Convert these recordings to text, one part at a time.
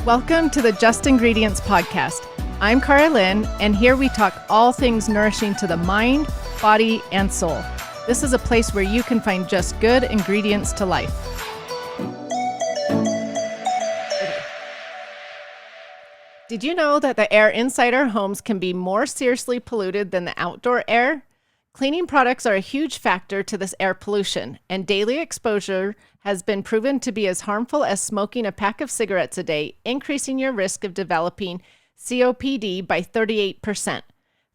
Welcome to the Just Ingredients podcast. I'm Cara Lynn, and here we talk all things nourishing to the mind, body, and soul. This is a place where you can find just good ingredients to life. Did you know that the air inside our homes can be more seriously polluted than the outdoor air? Cleaning products are a huge factor to this air pollution, and daily exposure has been proven to be as harmful as smoking a pack of cigarettes a day, increasing your risk of developing COPD by 38%.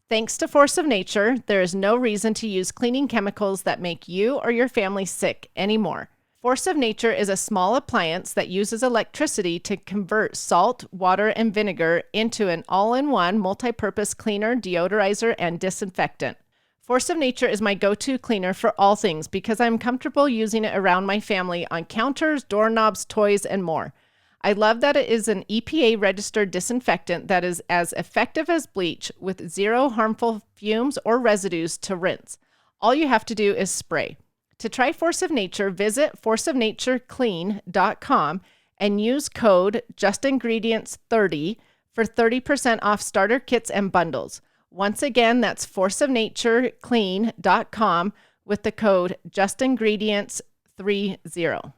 Thanks to force of nature, there is no reason to use cleaning chemicals that make you or your family sick anymore. Force of Nature is a small appliance that uses electricity to convert salt, water, and vinegar into an all-in-one multi-purpose cleaner, deodorizer, and disinfectant. Force of Nature is my go-to cleaner for all things because I'm comfortable using it around my family on counters, doorknobs, toys, and more. I love that it is an EPA-registered disinfectant that is as effective as bleach with zero harmful fumes or residues to rinse. All you have to do is spray. To try Force of Nature, visit forceofnatureclean.com and use code JustIngredients30 for 30% off starter kits and bundles. Once again, that's forceofnatureclean.com with the code JustIngredients30.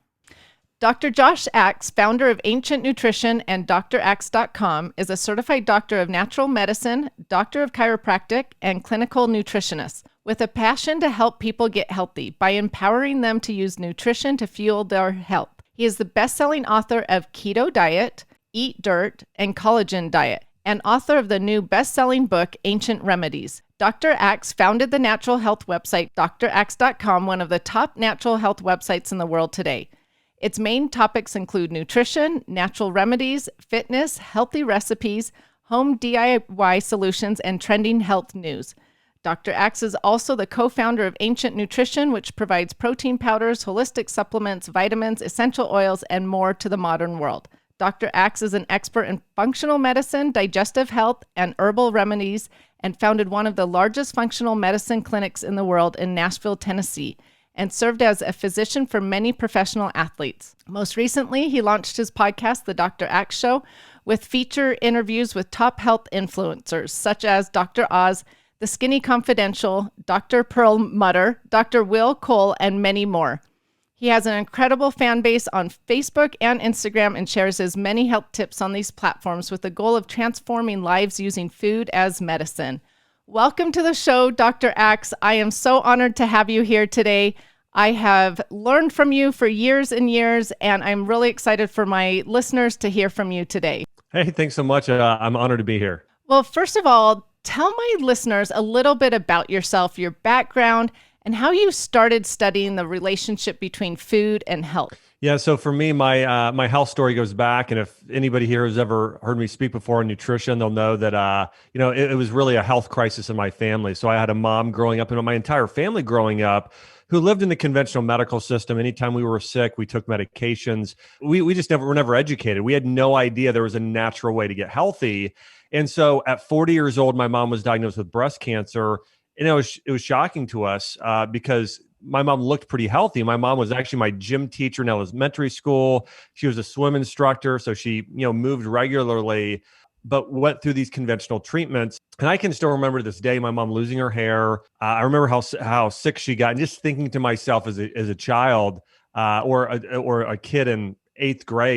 Dr. Josh Axe, founder of Ancient Nutrition and draxe.com, is a certified doctor of natural medicine, doctor of chiropractic, and clinical nutritionist with a passion to help people get healthy by empowering them to use nutrition to fuel their health. He is the best-selling author of Keto Diet, Eat Dirt, and Collagen Diet, and author of the new best-selling book, Ancient Remedies. Dr. Axe founded the natural health website, draxe.com, one of the top natural health websites in the world today. Its main topics include nutrition, natural remedies, fitness, healthy recipes, home DIY solutions, and trending health news. Dr. Axe is also the co-founder of Ancient Nutrition, which provides protein powders, holistic supplements, vitamins, essential oils, and more to the modern world. Dr. Axe is an expert in functional medicine, digestive health, and herbal remedies, and founded one of the largest functional medicine clinics in the world in Nashville, Tennessee, and served as a physician for many professional athletes. Most recently, he launched his podcast, The Dr. Axe Show, with feature interviews with top health influencers, such as Dr. Oz, The Skinny Confidential, Dr. Pearl Mutter, Dr. Will Cole, and many more. He has an incredible fan base on Facebook and Instagram and shares his many health tips on these platforms with the goal of transforming lives using food as medicine. Welcome to the show, Dr. Axe. I am so honored to have you here today. I have learned from you for years and years, and I'm really excited for my listeners to hear from you today. Hey, thanks so much. I'm honored to be here. Well, first of all, tell my listeners a little bit about yourself, your background, and how you started studying the relationship between food and health. Yeah, so for me, my health story goes back, and if anybody here has ever heard me speak before on nutrition, they'll know that it was really a health crisis in my family. So I had a mom growing up, and my entire family growing up, who lived in the conventional medical system. Anytime we were sick, we took medications. We just were never educated. We had no idea there was a natural way to get healthy. And so at 40 years old, my mom was diagnosed with breast cancer. And it was shocking to us because my mom looked pretty healthy. My mom was actually my gym teacher in elementary school. She was a swim instructor, so she moved regularly, but went through these conventional treatments. And I can still remember to this day my mom losing her hair. I remember how sick she got, and just thinking to myself as a child or a kid in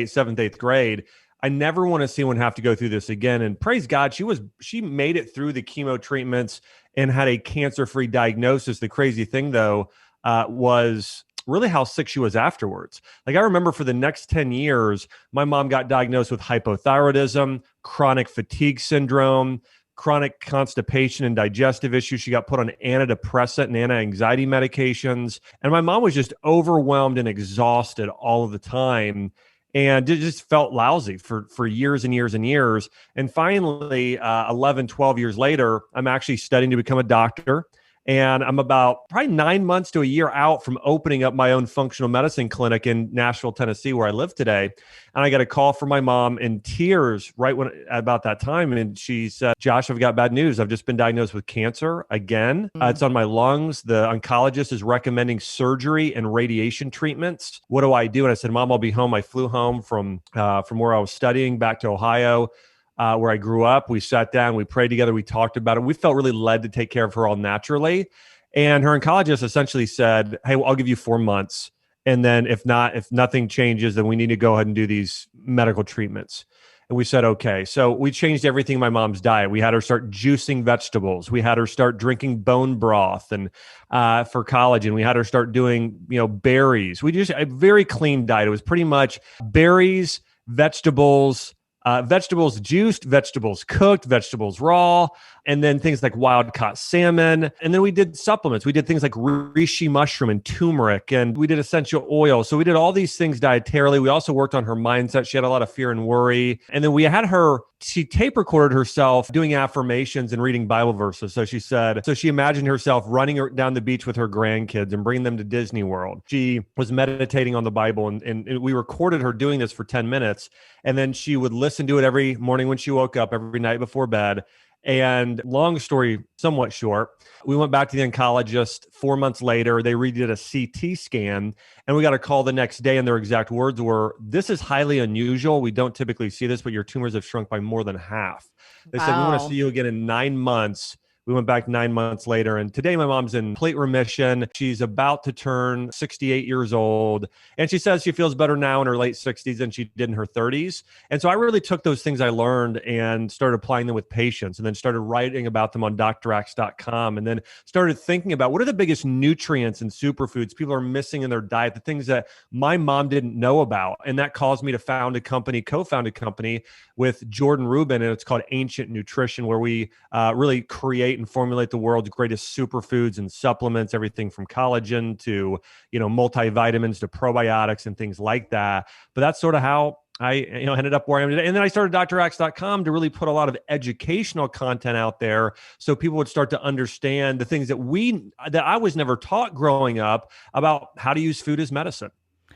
seventh, eighth grade. I never want to see one have to go through this again. And praise God, she made it through the chemo treatments and had a cancer-free diagnosis. The crazy thing, though, was really how sick she was afterwards. Like, I remember for the next 10 years, my mom got diagnosed with hypothyroidism, chronic fatigue syndrome, chronic constipation and digestive issues. She got put on antidepressant and anti-anxiety medications. And my mom was just overwhelmed and exhausted all of the time. And it just felt lousy for years and years and years. And finally, 11, 12 years later, I'm actually studying to become a doctor. And I'm about probably 9 months to a year out from opening up my own functional medicine clinic in Nashville, Tennessee, where I live today. And I got a call from my mom in tears right when about that time. And she said, Josh, I've got bad news. I've just been diagnosed with cancer again. It's on my lungs. The oncologist is recommending surgery and radiation treatments. What do I do? And I said, Mom, I'll be home. I flew home from where I was studying back to Ohio. Where I grew up. We sat down, we prayed together, we talked about it. We felt really led to take care of her all naturally. And her oncologist essentially said, hey, well, I'll give you 4 months. And then if nothing changes, then we need to go ahead and do these medical treatments. And we said, okay. So we changed everything in my mom's diet. We had her start juicing vegetables. We had her start drinking bone broth and for collagen. We had her start doing, berries. We just a very clean diet. It was pretty much berries, vegetables, vegetables juiced, vegetables cooked, vegetables raw, and then things like wild caught salmon. And then we did supplements. We did things like reishi mushroom and turmeric, and we did essential oil. So we did all these things dietarily. We also worked on her mindset. She had a lot of fear and worry. And then we had her, she tape recorded herself doing affirmations and reading Bible verses. So she imagined herself running down the beach with her grandkids and bringing them to Disney World. She was meditating on the Bible, and we recorded her doing this for 10 minutes. And then she would listen to it every morning when she woke up, every night before bed. And long story, somewhat short, we went back to the oncologist 4 months later. They redid a CT scan, and we got a call the next day, and their exact words were, this is highly unusual. We don't typically see this, but your tumors have shrunk by more than half. They said, we want to see you again in 9 months. We went back 9 months later, and today my mom's in complete remission. She's about to turn 68 years old, and she says she feels better now in her late 60s than she did in her 30s. And so I really took those things I learned and started applying them with patients, and then started writing about them on drax.com, and then started thinking about what are the biggest nutrients and superfoods people are missing in their diet, the things that my mom didn't know about. And that caused me to co-found a company with Jordan Rubin, and it's called Ancient Nutrition, where we really create and formulate the world's greatest superfoods and supplements, everything from collagen to, multivitamins to probiotics and things like that. But that's sort of how I ended up where I am today. And then I started drax.com to really put a lot of educational content out there so people would start to understand the things that I was never taught growing up about how to use food as medicine.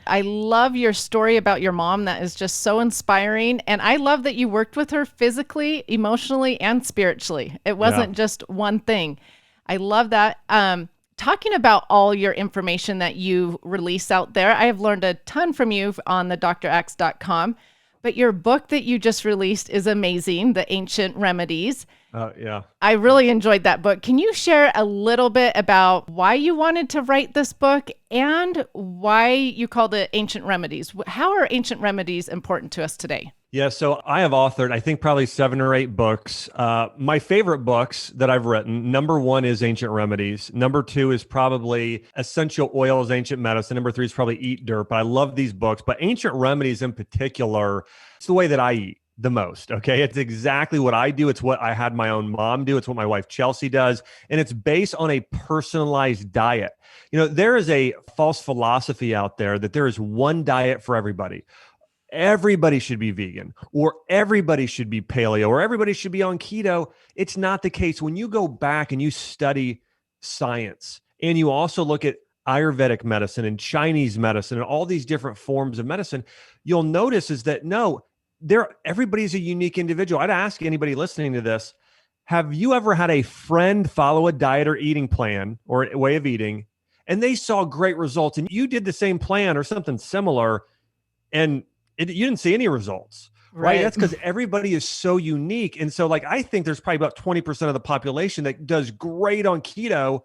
I love your story about your mom. That is just so inspiring. And I love that you worked with her physically, emotionally, and spiritually. It wasn't just one thing. I love that. Talking about all your information that you release out there, I have learned a ton from you on the drax.com. But your book that you just released is amazing, The Ancient Remedies. Yeah. I really enjoyed that book. Can you share a little bit about why you wanted to write this book and why you called it Ancient Remedies? How are ancient remedies important to us today? Yeah, so I have authored, I think, probably 7 or 8 books. My favorite books that I've written, number 1 is Ancient Remedies. Number 2 is probably Essential Oils, Ancient Medicine. Number 3 is probably Eat Dirt. But I love these books. But Ancient Remedies in particular, it's the way that I eat the most, okay? It's exactly what I do. It's what I had my own mom do. It's what my wife Chelsea does. And it's based on a personalized diet. There is a false philosophy out there that there is one diet for everybody. Everybody should be vegan, or everybody should be paleo, or everybody should be on keto. It's not the case. When you go back and you study science, and you also look at Ayurvedic medicine and Chinese medicine and all these different forms of medicine, you'll notice is that everybody's a unique individual. I'd ask anybody listening to this, have you ever had a friend follow a diet or eating plan or a way of eating, and they saw great results, and you did the same plan or something similar, and you didn't see any results, right? That's because everybody is so unique. And so I think there's probably about 20% of the population that does great on keto,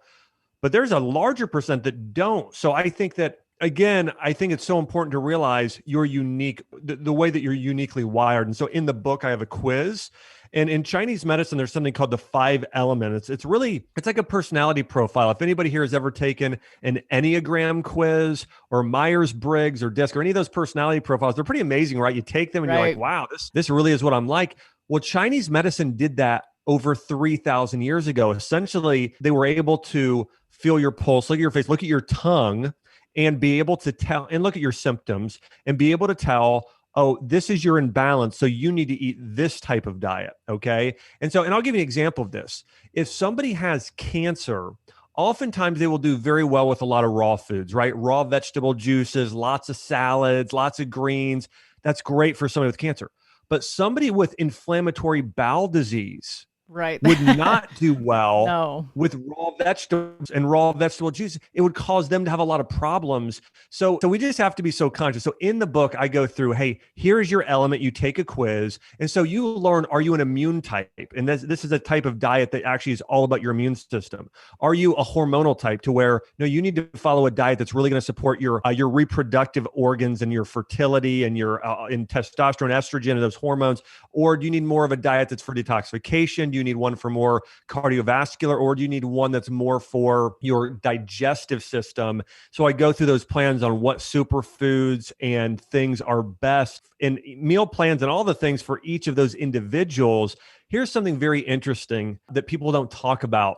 but there's a larger percent that don't. So I think that, again, I think it's so important to realize you're unique, the way that you're uniquely wired. And so in the book, I have a quiz. And in Chinese medicine, there's something called the 5 elements. It's like a personality profile. If anybody here has ever taken an Enneagram quiz or Myers-Briggs or DISC or any of those personality profiles, they're pretty amazing, right? You take them and you're like, wow, this really is what I'm like. Well, Chinese medicine did that over 3,000 years ago. Essentially, they were able to feel your pulse, look at your face, look at your tongue, and be able to tell, and look at your symptoms, and be able to tell, oh, this is your imbalance, so you need to eat this type of diet, okay? And I'll give you an example of this. If somebody has cancer, oftentimes they will do very well with a lot of raw foods, right? Raw vegetable juices, lots of salads, lots of greens. That's great for somebody with cancer. But somebody with inflammatory bowel disease Right. would not do well No. with raw vegetables and raw vegetable juice. It would cause them to have a lot of problems. So we just have to be so conscious. So in the book, I go through, hey, here's your element. You take a quiz. And so you learn, are you an immune type? And this is a type of diet that actually is all about your immune system. Are you a hormonal type to where, no, you need to follow a diet that's really going to support your reproductive organs and your fertility and your in testosterone, estrogen, and those hormones? Or do you need more of a diet that's for detoxification? Do you need one for more cardiovascular, or do you need one that's more for your digestive system? So I go through those plans on what superfoods and things are best in meal plans and all the things for each of those individuals. Here's something very interesting that people don't talk about.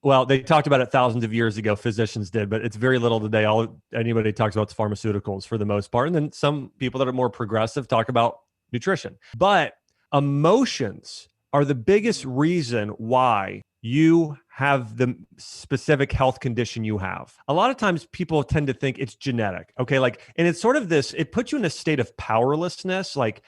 Well, they talked about it thousands of years ago, physicians did, but it's very little today. Anybody talks about is pharmaceuticals for the most part. And then some people that are more progressive talk about nutrition. But emotions are the biggest reason why you have the specific health condition you have. A lot of times people tend to think it's genetic. Okay. And it's sort of this, it puts you in a state of powerlessness. Like,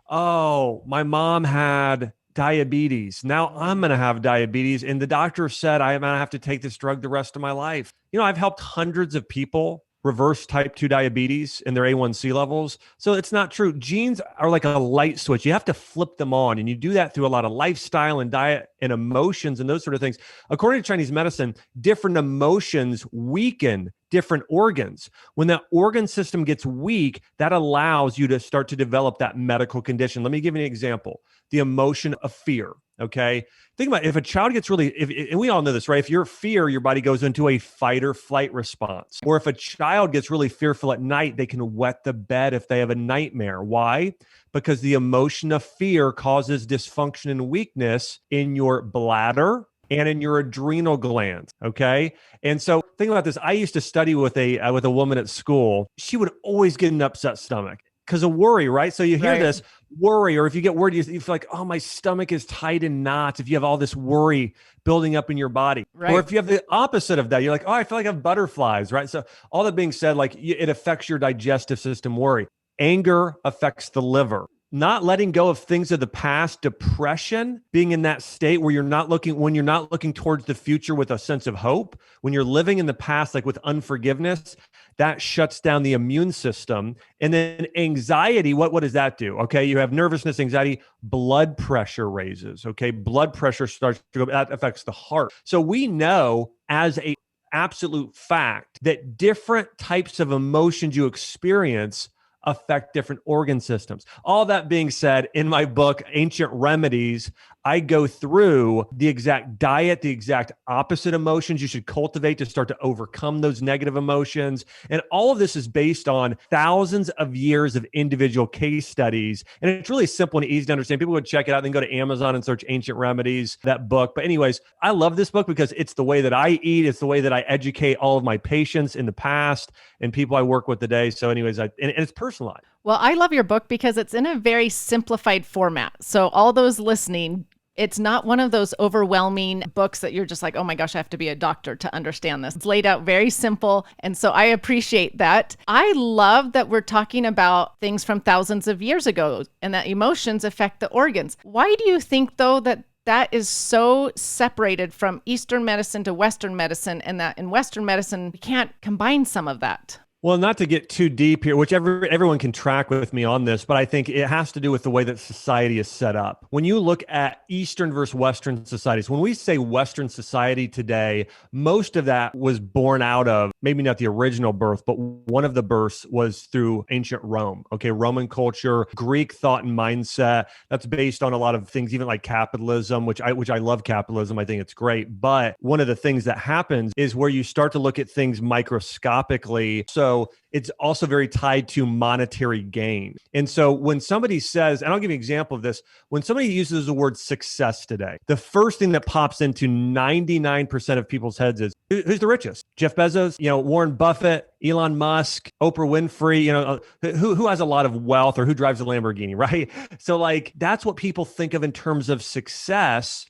oh, my mom had diabetes. Now I'm going to have diabetes. And the doctor said I'm going to have to take this drug the rest of my life. I've helped hundreds of people reverse type 2 diabetes and their A1C levels. So it's not true. Genes are like a light switch. You have to flip them on. And you do that through a lot of lifestyle and diet and emotions and those sort of things. According to Chinese medicine, different emotions weaken different organs. When that organ system gets weak, that allows you to start to develop that medical condition. Let me give you an example. The emotion of fear. Okay. Think about it. If a child gets and we all know this, right? If you're fear, your body goes into a fight or flight response. Or if a child gets really fearful at night, they can wet the bed if they have a nightmare. Why? Because the emotion of fear causes dysfunction and weakness in your bladder and in your adrenal glands. Okay. And so think about this. I used to study with a woman at school. She would always get an upset stomach because of worry, right? So you hear this worry, or if you get worried, you feel like, oh, my stomach is tight in knots. If you have all this worry building up in your body, or if you have the opposite of that, you're like, oh, I feel like I have butterflies, right? So all that being said, it affects your digestive system, worry. Anger affects the liver. Not letting go of things of the past, depression, being in that state where when you're not looking towards the future with a sense of hope, when you're living in the past, like with unforgiveness, that shuts down the immune system. And then anxiety, what does that do? Okay, you have nervousness, anxiety, blood pressure raises. Okay, blood pressure starts to go, that affects the heart. So we know as a absolute fact that different types of emotions you experience affect different organ systems. All that being said, in my book, Ancient Remedies, I go through the exact diet, the exact opposite emotions you should cultivate to start to overcome those negative emotions. And all of this is based on thousands of years of individual case studies. And it's really simple and easy to understand. People would check it out, then go to Amazon and search Ancient Remedies, that book. But anyways, I love this book because it's the way that I eat. It's the way that I educate all of my patients in the past and people I work with today. So anyways, and it's personalized. Well, I love your book because it's in a very simplified format. So all those listening, it's not one of those overwhelming books that you're just like, oh my gosh, I have to be a doctor to understand this. It's laid out very simple. And so I appreciate that. I love that we're talking about things from thousands of years ago and that emotions affect the organs. Why do you think, though, that is so separated from Eastern medicine to Western medicine, and that in Western medicine, we can't combine some of that? Well, not to get too deep here, which everyone can track with me on this, but I think it has to do with the way that society is set up. When you look at Eastern versus Western societies, when we say Western society today, most of that was born out of, maybe not the original birth, but one of the births was through ancient Rome. Okay, Roman culture, Greek thought and mindset. That's based on a lot of things, even like capitalism, which I love capitalism. I think it's great. But one of the things that happens is where you start to look at things microscopically. So it's also very tied to monetary gain. And so when somebody says, and I'll give you an example of this, when somebody uses the word success today, the first thing that pops into 99% of people's heads is, who's the richest? Jeff Bezos, Warren Buffett, Elon Musk, Oprah Winfrey, who has a lot of wealth or who drives a Lamborghini, right? So that's what people think of in terms of success.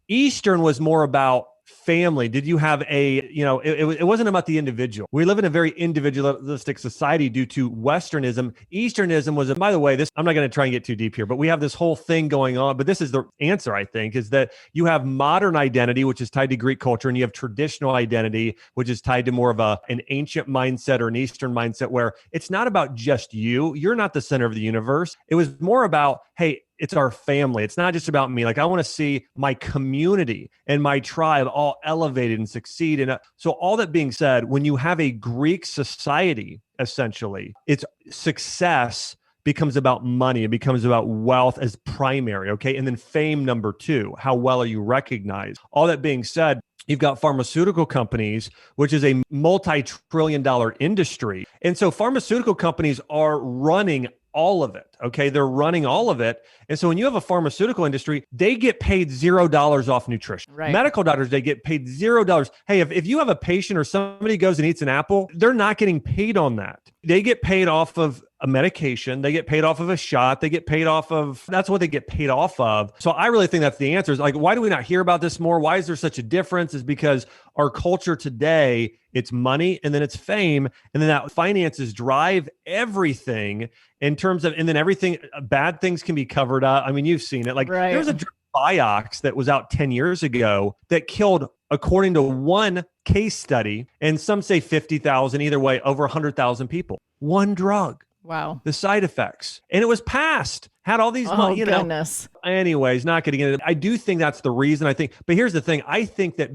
Eastern was more about family? Did you have it wasn't about the individual. We live in a very individualistic society due to Westernism. Easternism was, by the way, I'm not going to try and get too deep here, but we have this whole thing going on. But this is the answer, I think, is that you have modern identity, which is tied to Greek culture, and you have traditional identity, which is tied to more of an ancient mindset or an Eastern mindset, where it's not about just you. You're not the center of the universe. It was more about, hey, it's our family. It's not just about me. Like, I want to see my community and my tribe all elevated and succeed. And so all that being said, when you have a Greek society, essentially, it's success becomes about money. It becomes about wealth as primary. Okay. And then fame, number two, how well are you recognized? All that being said, you've got pharmaceutical companies, which is a multi-trillion-dollar industry. And so pharmaceutical companies are running all of it. Okay. They're running all of it. And so when you have a pharmaceutical industry, they get paid $0 off nutrition. Right. Medical doctors, they get paid $0. Hey, if you have a patient or somebody goes and eats an apple, they're not getting paid on that. They get paid off of a medication. They get paid off of a shot. They get paid off of, that's what they get paid off of. So I really think that's the answer. Is like, why do we not hear about this more? Why is there such a difference? Is because our culture today, it's money and then it's fame. And then that finances drive everything in terms of, and then everything, bad things can be covered up. I mean, you've seen it. Like there's a drug Vioxx that was out 10 years ago that killed, according to one case study, and some say 50,000, either way, over 100,000 people. One drug. Wow. The side effects. And it was passed. Had all these, goodness. Anyways, not getting into it. I do think that's the reason, I think. But here's the thing. I think that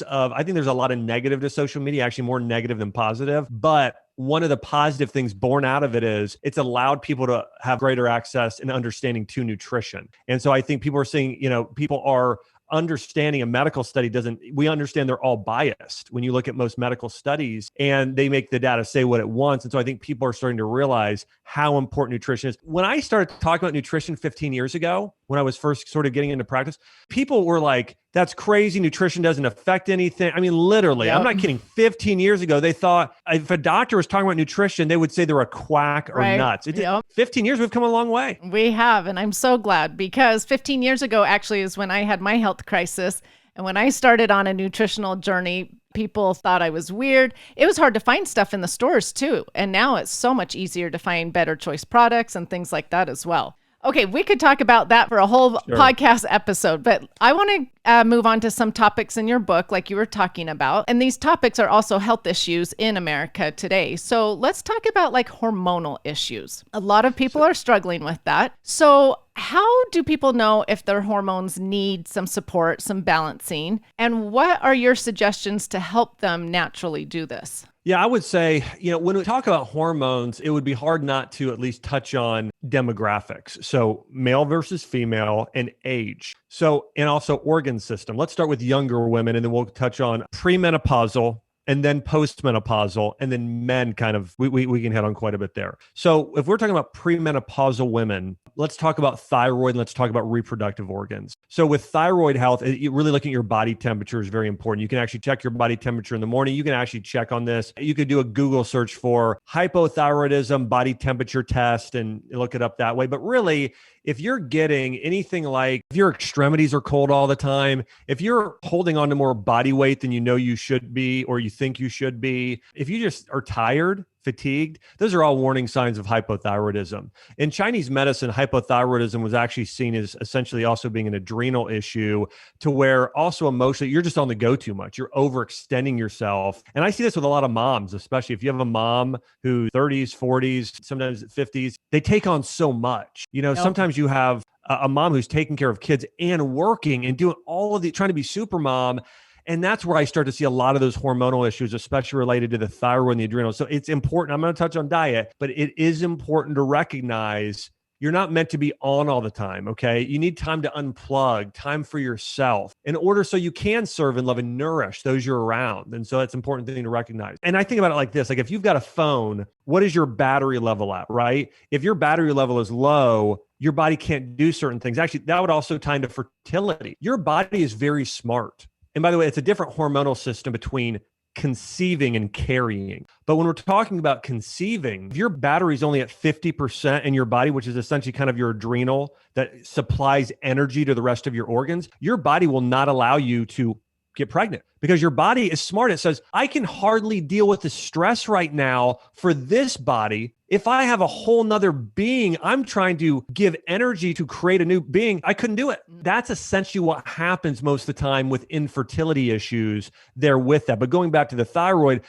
I think there's a lot of negative to social media, actually more negative than positive. But one of the positive things born out of it is it's allowed people to have greater access and understanding to nutrition. And so I think people are seeing, people are understanding a medical study we understand they're all biased when you look at most medical studies, and they make the data say what it wants. And so I think people are starting to realize how important nutrition is. When I started talking about nutrition 15 years ago, when I was first sort of getting into practice, people were like, that's crazy. Nutrition doesn't affect anything. I mean, literally, I'm not kidding. 15 years ago, they thought if a doctor was talking about nutrition, they would say they're a quack or nuts. 15 years, we've come a long way. We have. And I'm so glad, because 15 years ago actually is when I had my health crisis. And when I started on a nutritional journey, people thought I was weird. It was hard to find stuff in the stores too. And now it's so much easier to find better choice products and things like that as well. Okay, we could talk about that for a whole podcast episode, but I want to move on to some topics in your book, like you were talking about. And these topics are also health issues in America today. So let's talk about like hormonal issues. A lot of people are struggling with that. So how do people know if their hormones need some support, some balancing? And what are your suggestions to help them naturally do this? Yeah, I would say, when we talk about hormones, it would be hard not to at least touch on demographics. So male versus female and age. So, and also organ system. Let's start with younger women, and then we'll touch on premenopausal, and then postmenopausal, and then men kind of, we can hit on quite a bit there. So if we're talking about premenopausal women, let's talk about thyroid, and let's talk about reproductive organs. So with thyroid health, really looking at your body temperature is very important. You can actually check your body temperature in the morning. You can actually check on this. You could do a Google search for hypothyroidism body temperature test and look it up that way. But really, if you're getting anything like, if your extremities are cold all the time, if you're holding on to more body weight than you know you should be, or you think you should be, if you just are tired, fatigued, those are all warning signs of hypothyroidism. In Chinese medicine, hypothyroidism was actually seen as essentially also being an adrenal issue, to where also emotionally, you're just on the go too much. You're overextending yourself. And I see this with a lot of moms, especially if you have a mom who 30s, 40s, sometimes 50s, they take on so much. Sometimes you have a mom who's taking care of kids and working and doing all of the, trying to be super mom. And that's where I start to see a lot of those hormonal issues, especially related to the thyroid and the adrenal. So it's important. I'm going to touch on diet, but it is important to recognize you're not meant to be on all the time. Okay. You need time to unplug, time for yourself in order so you can serve and love and nourish those you're around. And so that's an important thing to recognize. And I think about it like this, like if you've got a phone, what is your battery level at, right? If your battery level is low, your body can't do certain things. Actually, that would also tie into fertility. Your body is very smart. And by the way, it's a different hormonal system between conceiving and carrying. But when we're talking about conceiving, if your battery is only at 50% in your body, which is essentially kind of your adrenal that supplies energy to the rest of your organs, your body will not allow you to get pregnant, because your body is smart. It says, I can hardly deal with the stress right now for this body. If I have a whole nother being, I'm trying to give energy to create a new being. I couldn't do it. That's essentially what happens most of the time with infertility issues there with that. But going back to the thyroid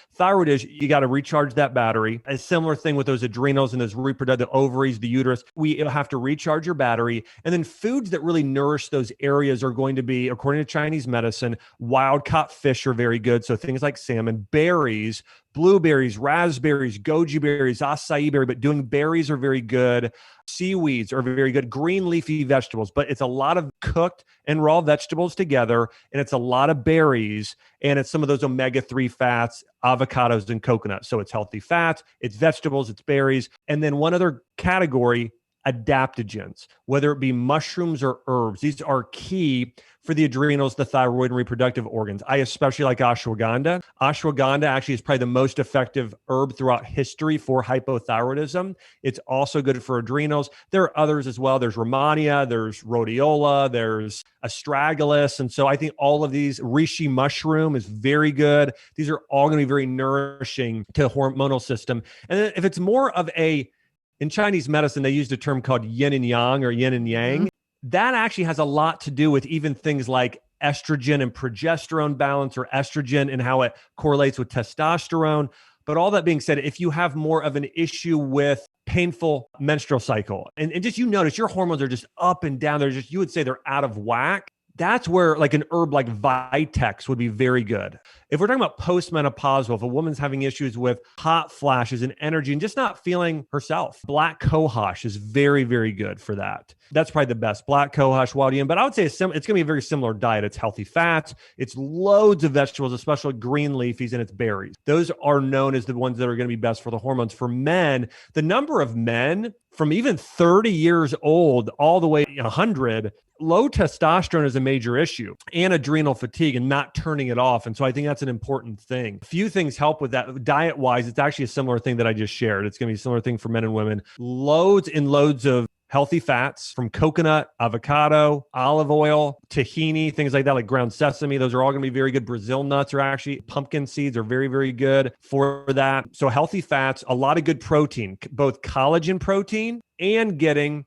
is you got to recharge that battery. A similar thing with those adrenals and those reproductive ovaries, the uterus. We have to recharge your battery. And then foods that really nourish those areas are going to be, according to Chinese medicine, wild caught fish are very good. So things like salmon, berries, blueberries, raspberries, goji berries, acai berry, but doing berries are very good. Seaweeds are very good. Green leafy vegetables, but it's a lot of cooked and raw vegetables together. And it's a lot of berries. And it's some of those omega-3 fats, avocados, and coconuts. So it's healthy fats, it's vegetables, it's berries. And then one other category, adaptogens, whether it be mushrooms or herbs. These are key for the adrenals, the thyroid, and reproductive organs. I especially like ashwagandha. Ashwagandha actually is probably the most effective herb throughout history for hypothyroidism. It's also good for adrenals. There are others as well. There's Rehmannia, there's rhodiola, there's astragalus. And so I think all of these, reishi mushroom is very good. These are all going to be very nourishing to the hormonal system. And then if it's more of in Chinese medicine, they used a term called yin and yang or yin and yang. That actually has a lot to do with even things like estrogen and progesterone balance, or estrogen and how it correlates with testosterone. But all that being said, if you have more of an issue with painful menstrual cycle, and just you notice your hormones are just up and down, you would say they're out of whack. That's where like an herb like Vitex would be very good. If we're talking about postmenopausal, if a woman's having issues with hot flashes and energy and just not feeling herself, black cohosh is very, very good for that. That's probably the best. Black cohosh, wild yam. But I would say it's going to be a very similar diet. It's healthy fats. It's loads of vegetables, especially green leafies, and it's berries. Those are known as the ones that are going to be best for the hormones. For men, the number of men from even 30 years old all the way to 100, low testosterone is a major issue, and adrenal fatigue and not turning it off. And so I think that's an important thing. A few things help with that. Diet-wise, it's actually a similar thing that I just shared. It's going to be a similar thing for men and women. Loads and loads of healthy fats from coconut, avocado, olive oil, tahini, things like that, like ground sesame. Those are all going to be very good. Brazil nuts are actually, pumpkin seeds are very, very good for that. So healthy fats, a lot of good protein, both collagen protein and getting,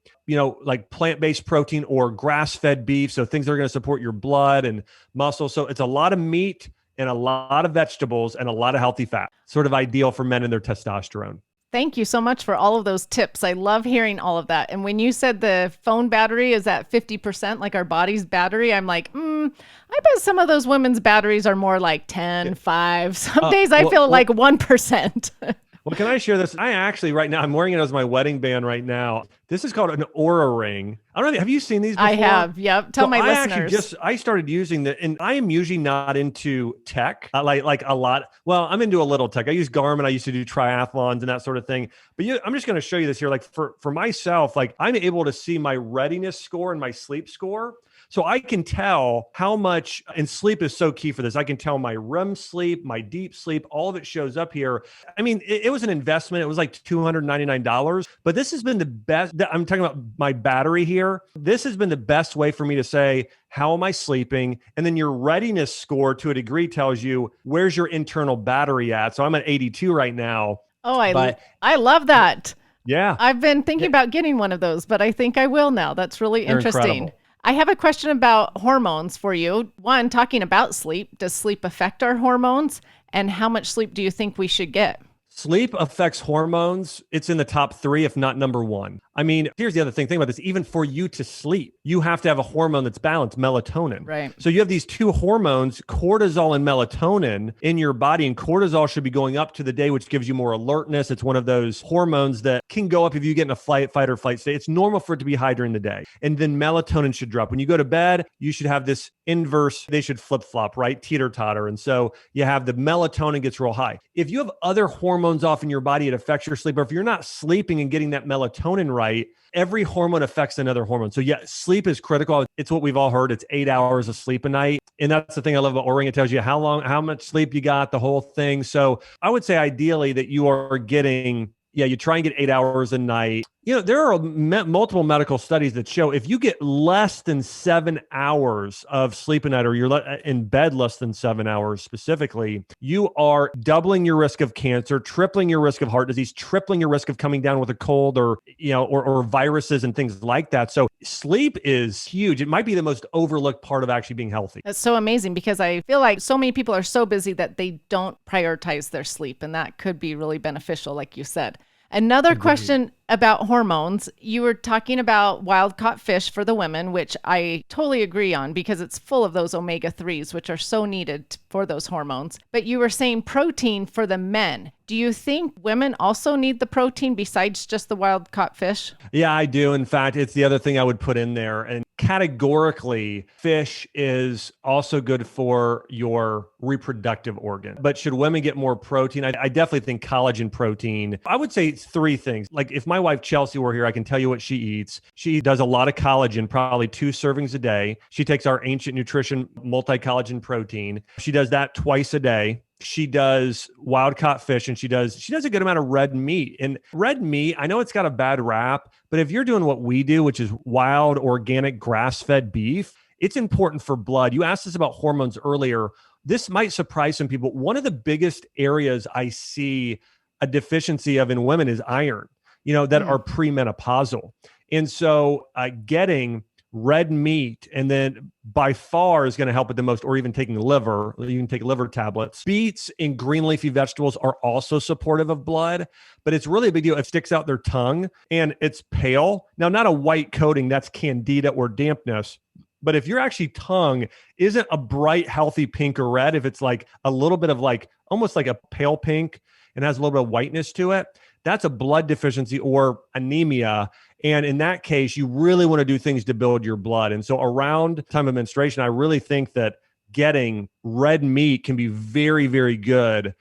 like plant-based protein or grass-fed beef. So things that are going to support your blood and muscle. So it's a lot of meat and a lot of vegetables and a lot of healthy fat, sort of ideal for men and their testosterone. Thank you so much for all of those tips. I love hearing all of that. And when you said the phone battery is at 50%, like our body's battery, I'm like, I bet some of those women's batteries are more like 10, 5. Some days I feel like 1%. Well, can I share this? I actually, right now, I'm wearing it as my wedding band right now. This is called an Aura ring. I don't know. Have you seen these before? I have. Yep. Tell my listeners. I started using that, and I am usually not into tech, like a lot. Well, I'm into a little tech. I use Garmin. I used to do triathlons and that sort of thing. But I'm just going to show you this here. Like for myself, like I'm able to see my readiness score and my sleep score. So I can tell how much, and sleep is so key for this. I can tell my REM sleep, my deep sleep, all of it shows up here. I mean, it was an investment. It was like $299, but this has been the best. I'm talking about my battery here. This has been the best way for me to say, how am I sleeping? And then your readiness score to a degree tells you where's your internal battery at. So I'm at 82 right now. Oh, I love that. Yeah. I've been thinking about getting one of those, but I think I will now. That's really interesting. Incredible. I have a question about hormones for you. One, talking about sleep, does sleep affect our hormones? And how much sleep do you think we should get? Sleep affects hormones. It's in the top 3, if not number 1. I mean, here's the other thing. Think about this. Even for you to sleep, you have to have a hormone that's balanced, melatonin. Right. So you have these 2 hormones, cortisol and melatonin, in your body. And cortisol should be going up to the day, which gives you more alertness. It's one of those hormones that can go up if you get in a fight or flight state. It's normal for it to be high during the day. And then melatonin should drop. When you go to bed, you should have this inverse. They should flip-flop, right? Teeter-totter. And so you have the melatonin gets real high. If you have other hormones off in your body, it affects your sleep. Or if you're not sleeping and getting that melatonin right, every hormone affects another hormone. So yeah, sleep is critical. It's what we've all heard. It's 8 hours of sleep a night. And that's the thing I love about Oura Ring. It tells you how much sleep you got, the whole thing. So I would say ideally that you are getting, you try and get 8 hours a night. There are multiple medical studies that show if you get less than 7 hours of sleep a night, or you're in bed less than 7 hours specifically, you are doubling your risk of cancer, tripling your risk of heart disease, tripling your risk of coming down with a cold, or or viruses and things like that. So sleep is huge. It might be the most overlooked part of actually being healthy. That's so amazing, because I feel like so many people are so busy that they don't prioritize their sleep, and that could be really beneficial, like you said. Another question about hormones. You were talking about wild caught fish for the women, which I totally agree on because it's full of those omega-3s, which are so needed for those hormones. But you were saying protein for the men. Do you think women also need the protein besides just the wild caught fish? Yeah, I do. In fact, it's the other thing I would put in there. And categorically, fish is also good for your reproductive organ. But should women get more protein? I definitely think collagen protein. I would say 3 things. Like if my wife Chelsea were here, I can tell you what she eats. She does a lot of collagen, probably 2 servings a day. She takes our Ancient Nutrition multi-collagen protein. She does that twice a day. She does wild caught fish, and she does a good amount of red meat. And red meat, I know it's got a bad rap, but if you're doing what we do, which is wild, organic, grass-fed beef, it's important for blood. You asked us about hormones earlier. This might surprise some people. One of the biggest areas I see a deficiency of in women is iron, that are premenopausal. And so getting red meat, and then by far is going to help it the most, or even taking liver. You can take liver tablets. Beets and green leafy vegetables are also supportive of blood, but it's really a big deal. It sticks out their tongue and it's pale. Now, not a white coating, that's candida or dampness. But if your actually tongue isn't a bright, healthy pink or red, if it's like a little bit of like almost like a pale pink and has a little bit of whiteness to it, that's a blood deficiency or anemia. And in that case, you really want to do things to build your blood. And so around time of menstruation, I really think that getting red meat can be very, very good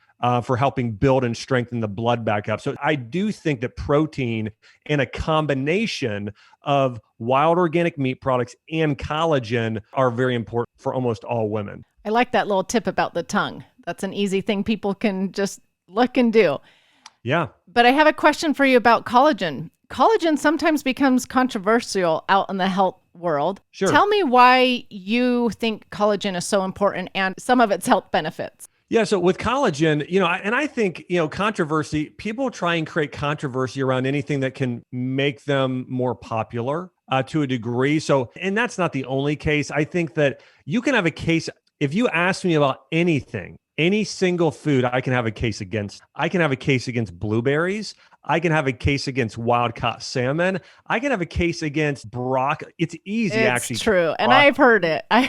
for helping build and strengthen the blood back up. So I do think that protein and a combination of wild organic meat products and collagen are very important for almost all women. I like that little tip about the tongue. That's an easy thing people can just look and do. Yeah. But I have a question for you about collagen. Collagen sometimes becomes controversial out in the health world. Sure. Tell me why you think collagen is so important and some of its health benefits. Yeah. So with collagen, and I think, controversy, people try and create controversy around anything that can make them more popular to a degree. So, and that's not the only case. I think that you can have a case. If you ask me about anything, any single food, I can have a case against. I can have a case against blueberries. I can have a case against wild caught salmon. I can have a case against broccoli. It's easy, actually. It's true. And I've heard it. I've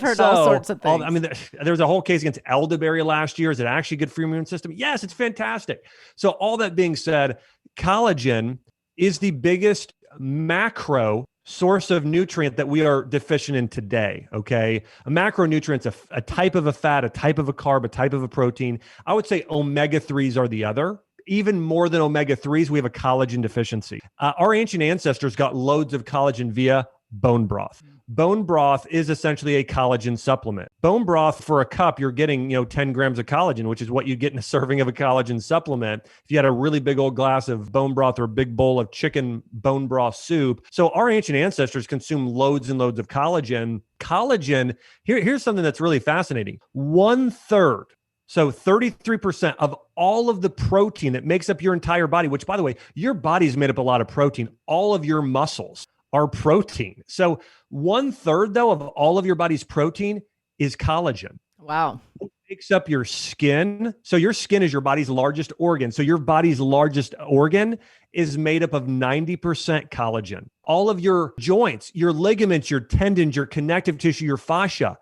heard all sorts of things. There was a whole case against elderberry last year. Is it actually good for your immune system? Yes, it's fantastic. So all that being said, collagen is the biggest macro source of nutrient that we are deficient in today, okay? A macronutrient's a type of a fat, a type of a carb, a type of a protein. I would say omega-3s are the other. Even more than omega-3s, we have a collagen deficiency. Our ancient ancestors got loads of collagen via bone broth. Bone broth is essentially a collagen supplement. Bone broth for a cup, you're getting 10 grams of collagen, which is what you get in a serving of a collagen supplement. If you had a really big old glass of bone broth or a big bowl of chicken bone broth soup. So our ancient ancestors consumed loads and loads of collagen. Collagen, here's something that's really fascinating. 1/3, so 33% of all of the protein that makes up your entire body, which by the way, your body's made up a lot of protein. All of your muscles are protein. So 1/3 though of all of your body's protein is collagen. Wow. It makes up your skin. So your skin is your body's largest organ. So your body's largest organ is made up of 90% collagen. All of your joints, your ligaments, your tendons, your connective tissue, your fascia,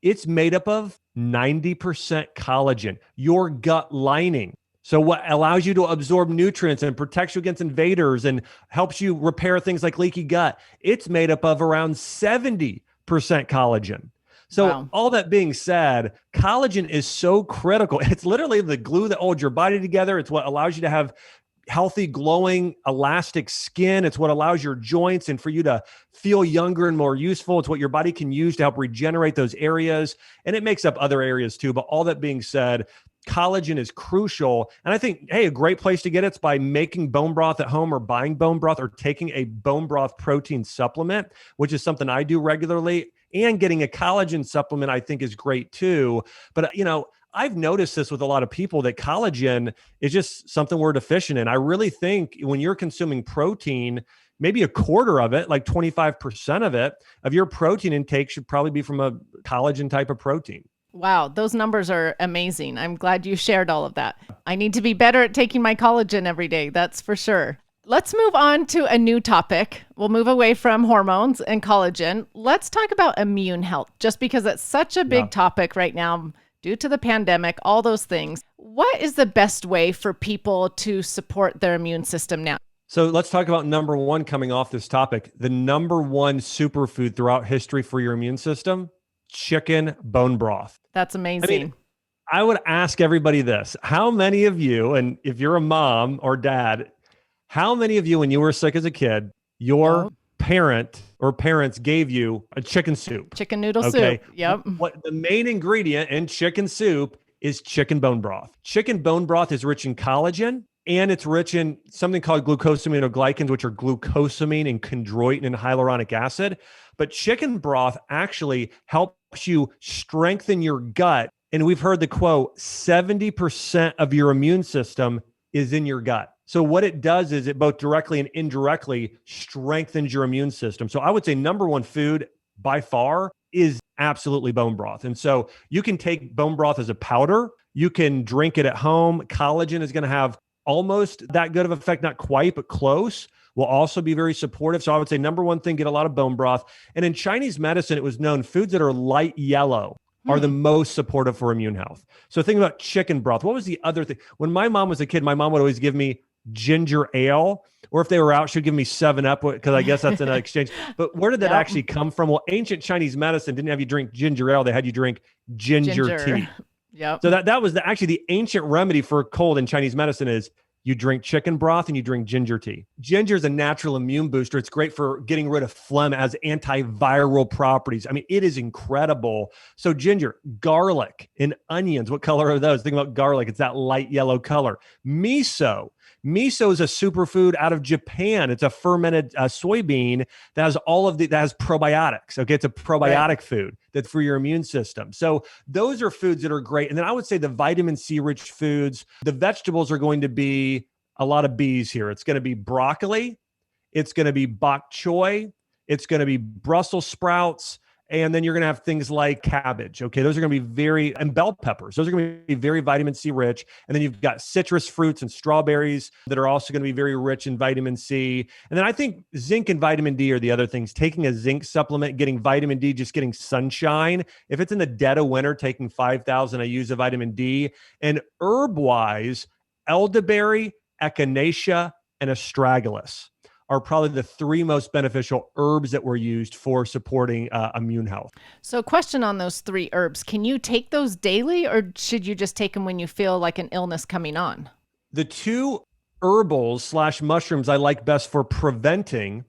it's made up of 90% collagen. Your gut lining. So what allows you to absorb nutrients and protects you against invaders and helps you repair things like leaky gut, it's made up of around 70% collagen. So wow. All that being said, collagen is so critical. It's literally the glue that holds your body together. It's what allows you to have healthy, glowing, elastic skin. It's what allows your joints and for you to feel younger and more useful. It's what your body can use to help regenerate those areas. And it makes up other areas too. But all that being said, collagen is crucial. And I think, hey, a great place to get it's by making bone broth at home or buying bone broth or taking a bone broth protein supplement, which is something I do regularly. And getting a collagen supplement, I think, is great too. But, I've noticed this with a lot of people that collagen is just something we're deficient in. I really think when you're consuming protein, maybe a quarter of it, like 25% of it, of your protein intake should probably be from a collagen type of protein. Wow, those numbers are amazing. I'm glad you shared all of that. I need to be better at taking my collagen every day, that's for sure. Let's move on to a new topic. We'll move away from hormones and collagen. Let's talk about immune health, just because it's such a big topic right now due to the pandemic, all those things. What is the best way for people to support their immune system now? So let's talk about number one coming off this topic. The number one superfood throughout history for your immune system, chicken bone broth. That's amazing. I would ask everybody this. How many of you, and if you're a mom or dad, how many of you, when you were sick as a kid, your parent or parents gave you a chicken soup? Chicken noodle soup. Yep. What the main ingredient in chicken soup is chicken bone broth. Chicken bone broth is rich in collagen, and it's rich in something called glucosaminoglycans, which are glucosamine and chondroitin and hyaluronic acid. But chicken broth actually helps you strengthen your gut. And we've heard the quote, 70% of your immune system is in your gut. So what it does is it both directly and indirectly strengthens your immune system. So I would say number one food by far is absolutely bone broth. And so you can take bone broth as a powder. You can drink it at home. Collagen is going to have almost that good of effect, not quite, but close. Will also be very supportive. So I would say number one thing, get a lot of bone broth. And in Chinese medicine, it was known foods that are light yellow are the most supportive for immune health. So think about chicken broth. What was the other thing? When my mom was a kid, my mom would always give me ginger ale, or if they were out, she'd give me 7-Up, because I guess that's an exchange. But where did that actually come from? Well, ancient Chinese medicine didn't have you drink ginger ale. They had you drink ginger tea. Yep. So that was actually the ancient remedy for a cold in Chinese medicine is you drink chicken broth and you drink ginger tea. Ginger is a natural immune booster. It's great for getting rid of phlegm. It has antiviral properties. I mean, it is incredible. So ginger, garlic, and onions. What color are those? Think about garlic. It's that light yellow color. Miso. Miso is a superfood out of Japan. It's a fermented soybean that has that has probiotics. Okay, it's a probiotic food that's for your immune system. So those are foods that are great. And then I would say the vitamin C rich foods, the vegetables are going to be a lot of B's here. It's going to be broccoli. It's going to be bok choy. It's going to be Brussels sprouts. And then you're going to have things like cabbage. Okay. Those are going to be and bell peppers. Those are going to be very vitamin C rich. And then you've got citrus fruits and strawberries that are also going to be very rich in vitamin C. And then I think zinc and vitamin D are the other things. Taking a zinc supplement, getting vitamin D, just getting sunshine. If it's in the dead of winter, taking 5,000 IUs of vitamin D. And herb wise, elderberry, echinacea, and astragalus are probably the three most beneficial herbs that were used for supporting immune health. So question on those three herbs, can you take those daily or should you just take them when you feel like an illness coming on? The two herbals / mushrooms I like best for preventing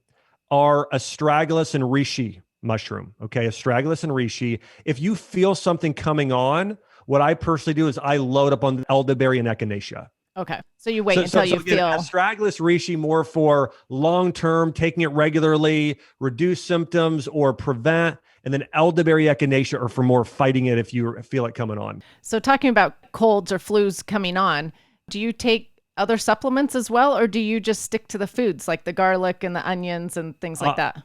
are astragalus and reishi mushroom. Okay, astragalus and reishi. If you feel something coming on, what I personally do is I load up on elderberry and echinacea. Okay. So you wait until you feel astragalus, reishi more for long-term, taking it regularly, reduce symptoms or prevent. And then elderberry, echinacea are for more fighting it if you feel it coming on. So talking about colds or flus coming on, do you take other supplements as well? Or do you just stick to the foods like the garlic and the onions and things like that?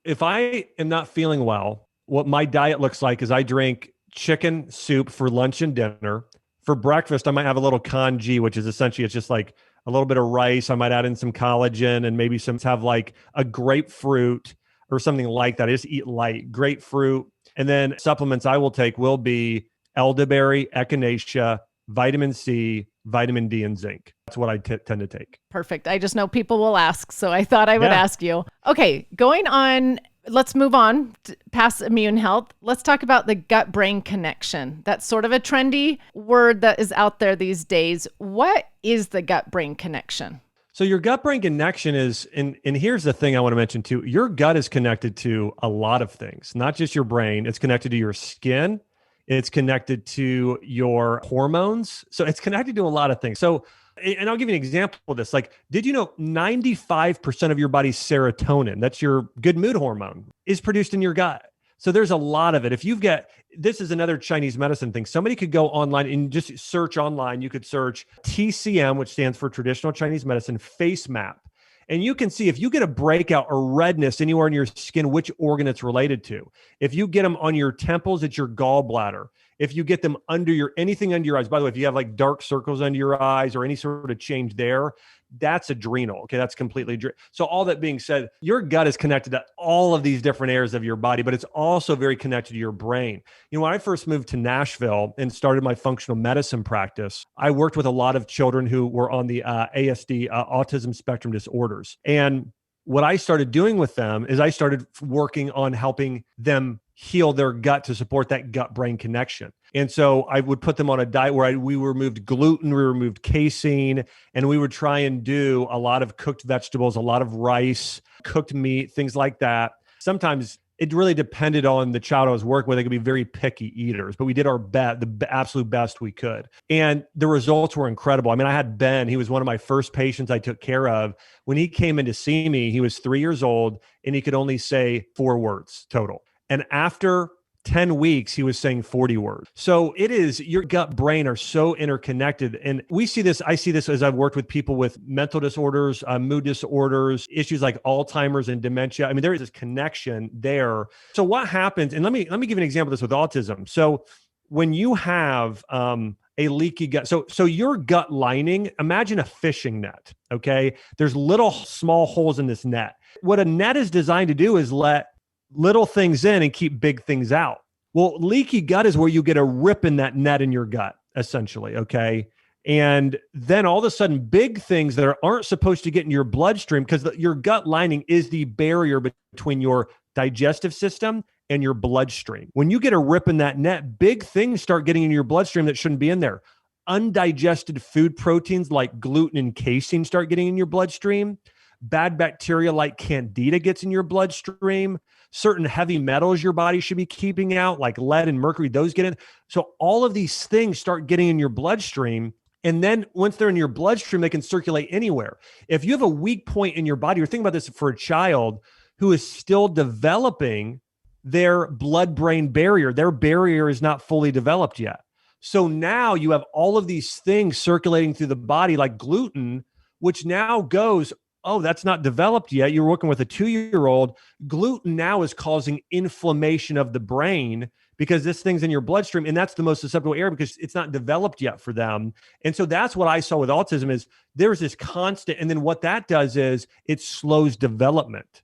If I am not feeling well, what my diet looks like is I drink chicken soup for lunch and dinner. For breakfast, I might have a little congee, which is essentially, it's just like a little bit of rice. I might add in some collagen and maybe have like a grapefruit or something like that. I just eat light, grapefruit. And then supplements I will take will be elderberry, echinacea, vitamin C, vitamin D, and zinc. That's what I tend to take. Perfect. I just know people will ask, so I thought I would ask you. Okay, going on. Let's move on past immune health. Let's talk about the gut-brain connection. That's sort of a trendy word that is out there these days. What is the gut-brain connection? So your gut-brain connection is, and here's the thing I want to mention too, your gut is connected to a lot of things, not just your brain. It's connected to your skin. It's connected to your hormones. So it's connected to a lot of things. So, and I'll give you an example of this. Like, did you know 95% of your body's serotonin, that's your good mood hormone, is produced in your gut? So there's a lot of it. If you've got, this is another Chinese medicine thing. Somebody could go online and just search online. You could search TCM, which stands for traditional Chinese medicine, face map. And you can see if you get a breakout or redness anywhere in your skin, which organ it's related to. If you get them on your temples, it's your gallbladder. If you get them under your, anything under your eyes, by the way, if you have like dark circles under your eyes or any sort of change there, that's adrenal. Okay. That's completely. So all that being said, your gut is connected to all of these different areas of your body, but it's also very connected to your brain. You know, when I first moved to Nashville and started my functional medicine practice, I worked with a lot of children who were on the ASD, autism spectrum disorders. And what I started doing with them is I started working on helping them heal their gut to support that gut-brain connection. And so I would put them on a diet where we removed gluten, we removed casein, and we would try and do a lot of cooked vegetables, a lot of rice, cooked meat, things like that. Sometimes it really depended on the child I was working with. They could be very picky eaters, but we did our best, the absolute best we could. And the results were incredible. I mean, I had Ben, he was one of my first patients I took care of. When he came in to see me, he was 3 years old and he could only say 4 words total. And after 10 weeks, he was saying 40 words. So it is, your gut brain are so interconnected. And we see this, I see this as I've worked with people with mental disorders, mood disorders, issues like Alzheimer's and dementia. I mean, there is this connection there. So what happens, and let me give you an example of this with autism. So when you have a leaky gut, so your gut lining, imagine a fishing net, okay? There's little small holes in this net. What a net is designed to do is let little things in and keep big things out. Well, leaky gut is where you get a rip in that net in your gut, essentially, okay? And then all of a sudden, big things that aren't supposed to get in your bloodstream, because your gut lining is the barrier between your digestive system and your bloodstream. When you get a rip in that net, big things start getting in your bloodstream that shouldn't be in there. Undigested food proteins like gluten and casein start getting in your bloodstream. Bad bacteria like candida gets in your bloodstream. Certain heavy metals your body should be keeping out, like lead and mercury, those get in. So all of these things start getting in your bloodstream. And then once they're in your bloodstream, they can circulate anywhere. If you have a weak point in your body, or think about this for a child who is still developing their blood-brain barrier, their barrier is not fully developed yet. So now you have all of these things circulating through the body like gluten, which now goes, oh, that's not developed yet. You're working with a 2-year-old. Gluten now is causing inflammation of the brain because this thing's in your bloodstream, and that's the most susceptible area because it's not developed yet for them. And so that's what I saw with autism is there's this constant, and then what that does is it slows development.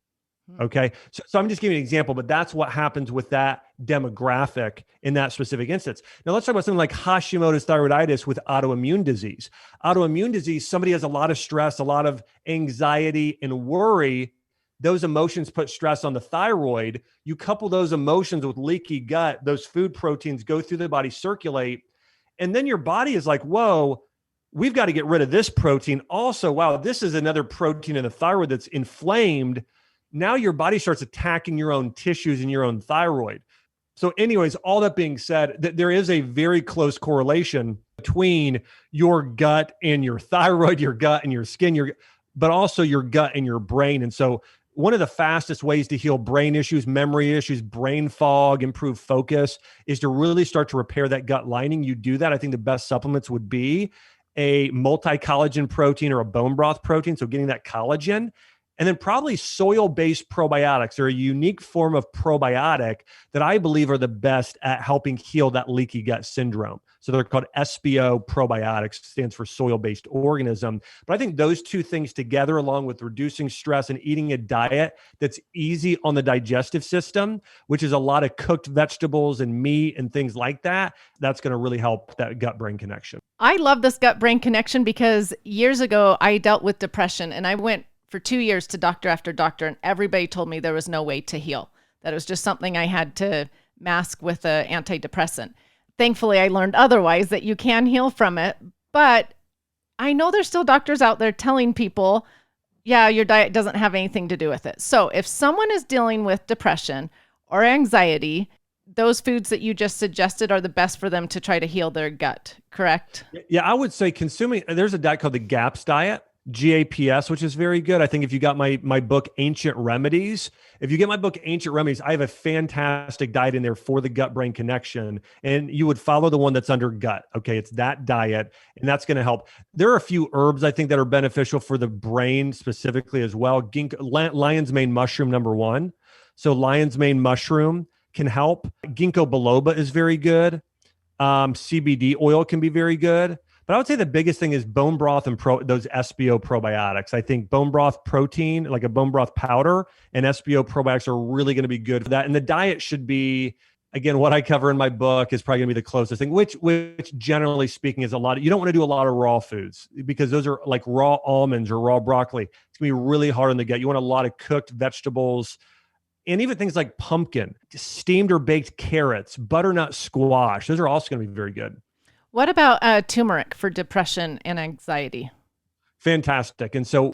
Okay. So I'm just giving you an example, but that's what happens with that demographic in that specific instance. Now let's talk about something like Hashimoto's thyroiditis with autoimmune disease. Autoimmune disease, somebody has a lot of stress, a lot of anxiety and worry. Those emotions put stress on the thyroid. You couple those emotions with leaky gut, those food proteins go through the body, circulate, and then your body is like, whoa, we've got to get rid of this protein. Also, wow, this is another protein in the thyroid that's inflamed. Now your body starts attacking your own tissues and your own thyroid. So anyways, all that being said, there is a very close correlation between your gut and your thyroid, your gut and your skin, but also your gut and your brain. And so one of the fastest ways to heal brain issues, memory issues, brain fog, improve focus is to really start to repair that gut lining. You do that. I think the best supplements would be a multi-collagen protein or a bone broth protein. So getting that collagen. And then probably soil-based probiotics are a unique form of probiotic that I believe are the best at helping heal that leaky gut syndrome. So they're called SBO probiotics, stands for soil-based organism. But I think those two things together, along with reducing stress and eating a diet that's easy on the digestive system, which is a lot of cooked vegetables and meat and things like that, that's going to really help that gut-brain connection. I love this gut-brain connection because years ago, I dealt with depression and I went for 2 years to doctor after doctor, and everybody told me there was no way to heal, that it was just something I had to mask with an antidepressant. Thankfully, I learned otherwise, that you can heal from it. But I know there's still doctors out there telling people, yeah, your diet doesn't have anything to do with it. So if someone is dealing with depression or anxiety, those foods that you just suggested are the best for them to try to heal their gut, correct? Yeah, I would say there's a diet called the GAPS diet, GAPS, which is very good. I think if you got my book, Ancient Remedies, if you get my book, Ancient Remedies, I have a fantastic diet in there for the gut-brain connection. And you would follow the one that's under gut. Okay, it's that diet, and that's going to help. There are a few herbs I think that are beneficial for the brain specifically as well. Lion's mane mushroom, number one. So lion's mane mushroom can help. Ginkgo biloba is very good. CBD oil can be very good. But I would say the biggest thing is bone broth and those SBO probiotics. I think bone broth protein, like a bone broth powder, and SBO probiotics are really going to be good for that. And the diet should be, again, what I cover in my book is probably going to be the closest thing, which generally speaking is you don't want to do a lot of raw foods because those are like raw almonds or raw broccoli. It's going to be really hard on the gut. You want a lot of cooked vegetables, and even things like pumpkin, steamed or baked carrots, butternut squash. Those are also going to be very good. What about turmeric for depression and anxiety? Fantastic. And so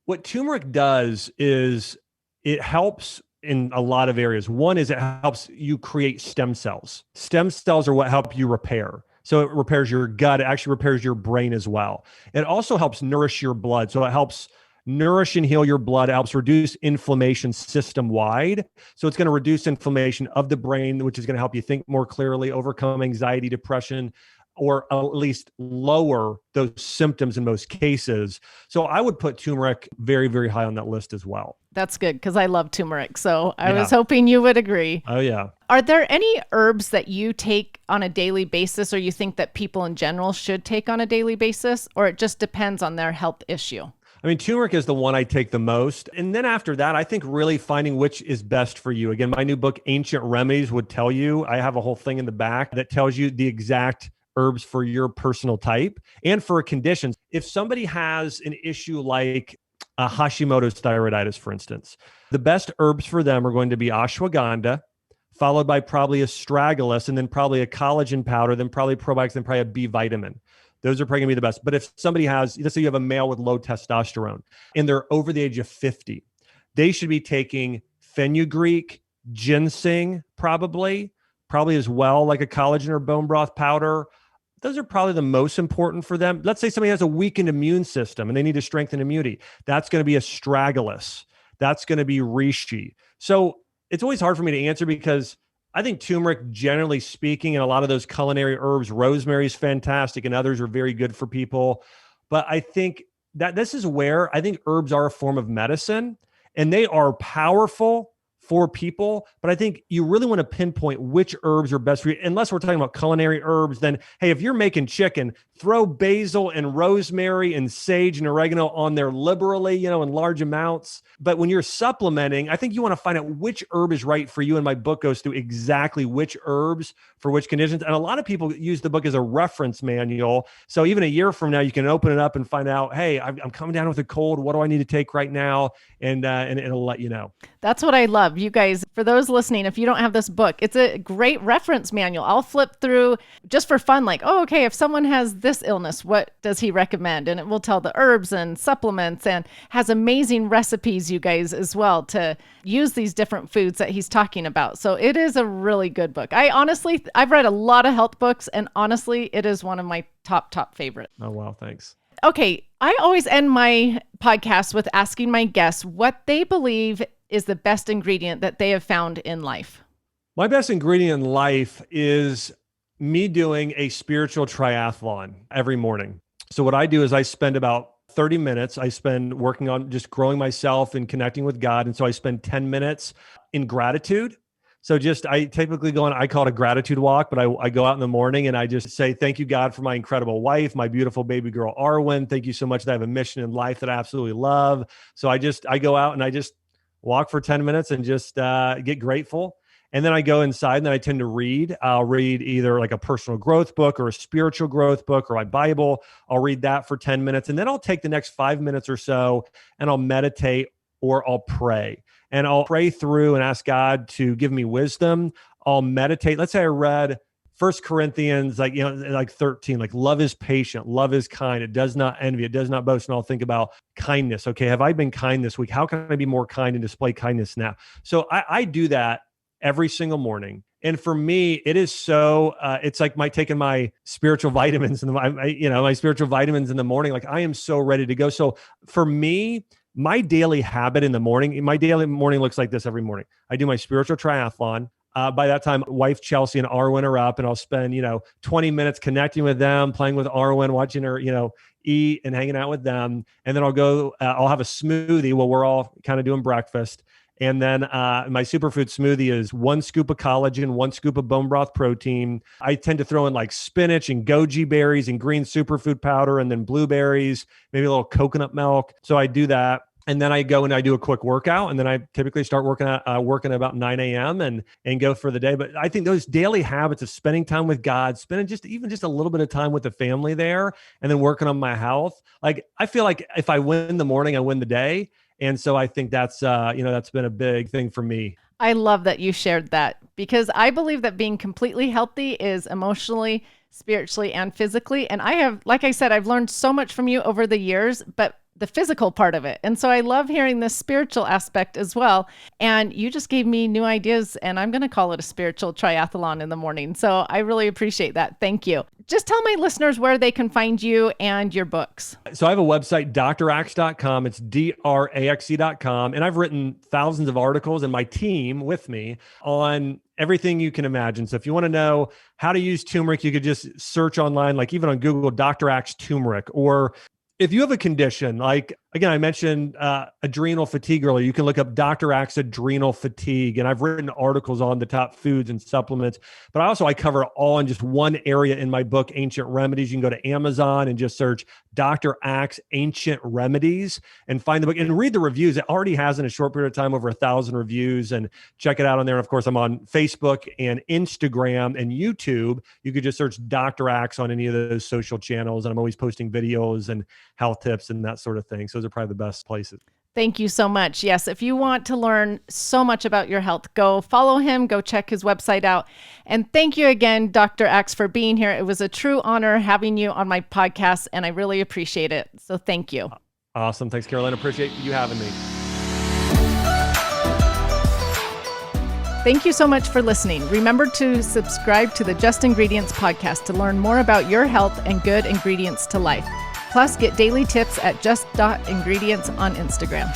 what turmeric does is it helps in a lot of areas. One is it helps you create stem cells. Stem cells are what help you repair. So it repairs your gut. It actually repairs your brain as well. It also helps nourish your blood. So it helps nourish and heal your blood. It helps reduce inflammation system wide. So it's going to reduce inflammation of the brain, which is going to help you think more clearly, overcome anxiety, depression, or at least lower those symptoms in most cases. So I would put turmeric very, very high on that list as well. That's good because I love turmeric. So I was hoping you would agree. Oh, yeah. Are there any herbs that you take on a daily basis or you think that people in general should take on a daily basis, or it just depends on their health issue? I mean, turmeric is the one I take the most. And then after that, I think really finding which is best for you. Again, my new book, Ancient Remedies, would tell you, I have a whole thing in the back that tells you the exact herbs for your personal type and for conditions. If somebody has an issue like Hashimoto's thyroiditis, for instance, the best herbs for them are going to be ashwagandha, followed by probably astragalus, and then probably a collagen powder, then probably probiotics, then probably a B vitamin. Those are probably going to be the best. But if somebody has, let's say you have a male with low testosterone and they're over the age of 50, they should be taking fenugreek, ginseng, probably as well, like a collagen or bone broth powder. Those are probably the most important for them. Let's say somebody has a weakened immune system and they need to strengthen immunity. That's going to be astragalus. That's going to be reishi. So it's always hard for me to answer because I think turmeric, generally speaking, and a lot of those culinary herbs, rosemary is fantastic and others are very good for people. But I think that this is where I think herbs are a form of medicine and they are powerful for people. But I think you really want to pinpoint which herbs are best for you. Unless we're talking about culinary herbs, then, hey, if you're making chicken, throw basil and rosemary and sage and oregano on there liberally, in large amounts. But when you're supplementing, I think you want to find out which herb is right for you. And my book goes through exactly which herbs for which conditions. And a lot of people use the book as a reference manual. So even a year from now, you can open it up and find out, hey, I'm coming down with a cold. What do I need to take right now? And it'll let you know. That's what I love. You guys, for those listening, if you don't have this book, it's a great reference manual. I'll flip through just for fun, like, oh, okay, if someone has this illness, what does he recommend? And it will tell the herbs and supplements and has amazing recipes, you guys, as well, to use these different foods that he's talking about. So it is a really good book. I've read a lot of health books, and honestly, it is one of my top favorite. Oh, wow. Thanks. Okay. I always end my podcast with asking my guests what they believe is the best ingredient that they have found in life. My best ingredient in life is me doing a spiritual triathlon every morning. So what I do is I spend about 30 minutes. I spend working on just growing myself and connecting with God. And so I spend 10 minutes in gratitude. So I typically go on, I call it a gratitude walk, but I go out in the morning and I just say, thank you, God, for my incredible wife, my beautiful baby girl, Arwen. Thank you so much that I have a mission in life that I absolutely love. So I go out and I just walk for 10 minutes and just get grateful. And then I go inside and then I tend to read. I'll read either like a personal growth book or a spiritual growth book or my Bible. I'll read that for 10 minutes. And then I'll take the next 5 minutes or so and I'll meditate or I'll pray. And I'll pray through and ask God to give me wisdom. I'll meditate. Let's say I read 1 Corinthians, like 13, like love is patient, love is kind. It does not envy, it does not boast. And I'll think about kindness. Okay, have I been kind this week? How can I be more kind and display kindness now? So I do that every single morning. And for me, it is so, it's like taking my spiritual vitamins and my spiritual vitamins in the morning. Like I am so ready to go. So for me, my daily habit in the morning, my daily morning looks like this every morning. I do my spiritual triathlon. By that time, wife Chelsea and Arwen are up, and I'll spend 20 minutes connecting with them, playing with Arwen, watching her eat and hanging out with them. And then I'll go. I'll have a smoothie while we're all kind of doing breakfast. And then my superfood smoothie is 1 scoop of collagen, 1 scoop of bone broth protein. I tend to throw in like spinach and goji berries and green superfood powder, and then blueberries, maybe a little coconut milk. So I do that. And then I go and I do a quick workout, and then I typically start working at about 9 a.m. and go for the day. But I think those daily habits of spending time with God, spending just a little bit of time with the family there, and then working on my health. Like I feel like if I win the morning, I win the day. And so I think that's that's been a big thing for me. I love that you shared that, because I believe that being completely healthy is emotionally, spiritually, and physically. And like I said, I've learned so much from you over the years, but the physical part of it. And so I love hearing the spiritual aspect as well. And you just gave me new ideas, and I'm going to call it a spiritual triathlon in the morning. So I really appreciate that. Thank you. Just tell my listeners where they can find you and your books. So I have a website, draxe.com. It's draxe.com. And I've written thousands of articles, and my team with me, on everything you can imagine. So if you want to know how to use turmeric, you could just search online, like even on Google, Dr. Axe turmeric. Or if you have a condition, like, again, I mentioned adrenal fatigue earlier, you can look up Dr. Axe adrenal fatigue. And I've written articles on the top foods and supplements, but I cover it all in just one area in my book, Ancient Remedies. You can go to Amazon and just search Dr. Axe Ancient Remedies and find the book and read the reviews. It already has, in a short period of time, over 1,000 reviews, and check it out on there. And of course, I'm on Facebook and Instagram and YouTube. You could just search Dr. Axe on any of those social channels. And I'm always posting videos and health tips and that sort of thing. So those are probably the best places. Thank you so much. Yes, if you want to learn so much about your health, go follow him, go check his website out. And thank you again, Dr. Axe, for being here. It was a true honor having you on my podcast, and I really appreciate it. So thank you. Awesome. Thanks, Caroline. Appreciate you having me. Thank you so much for listening. Remember to subscribe to the Just Ingredients podcast to learn more about your health and good ingredients to life. Plus, get daily tips at just.ingredients on Instagram.